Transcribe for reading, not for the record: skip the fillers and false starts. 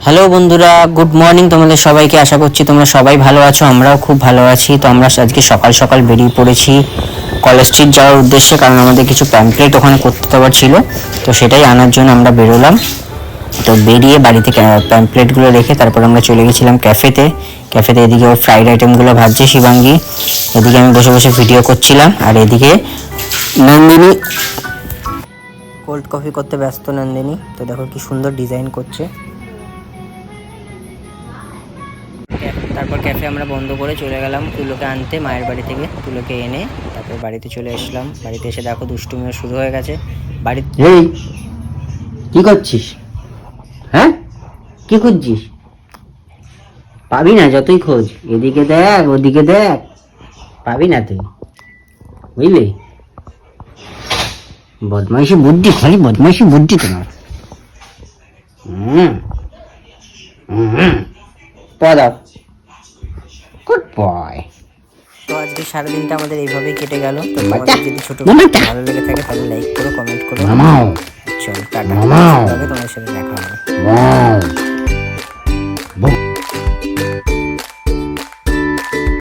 Hello বন্ধুরা, good morning তোমাদের সবাইকে। আশা করছি তোমরা সবাই ভালো আছো, আমরাও খুব ভালো আছি। তো আমরা আজকে সকাল সকাল বেরিয়ে পড়েছি কলেজ স্ট্রিট যাওয়ার উদ্দেশ্যে, কারণ আমাদের কিছু প্যাম্পলেট ওখানে করতে দেওয়ার ছিল, তো সেটাই আনার জন্য আমরা বেরোলাম। তো বেরিয়ে বাড়িতে প্যাম্পলেটগুলো রেখে তারপর আমরা চলে গেছিলাম ক্যাফেতে। এদিকে ওর ফ্রাইড আইটেমগুলো ভাজছে শিবাঙ্গী, এদিকে আমি বসে বসে ভিডিও করছিলাম, আর এদিকে নন্দিনী কোল্ড কফি করতে ব্যস্ত। নন্দিনী তো দেখো কি সুন্দর ডিজাইন করছে। তারপর ক্যাফে আমরা বন্ধ করে চলে গেলাম তুলোকে আনতে মায়ের বাড়ি থেকে। তুলোকে এনে তারপর বাড়িতে চলে আসলাম। বাড়িতে এসে দেখো দুষ্টুমিও শুরু হয়ে গেছে বাড়িতে। এই কি করছিস? হ্যাঁ, কি খুঁজছিস? পাবি না, যতই খোঁজ। এদিকে দেখ, ওদিকে দেখ, পাবি না তুই, বুঝলি? বদমাইশি বুদ্ধি, খালি বদমাইশি বুদ্ধি তোমার। হুম হুম, পদা গুড বয়। তো আজকে সারাদিনটা আমাদের এইভাবেই কেটে গেল। তো তোমাদের যদি ছোট ভালো লেগে থাকে তাহলে লাইক করো, কমেন্ট করো। চলো টাটা, তোমাদের সাথে দেখা হবে।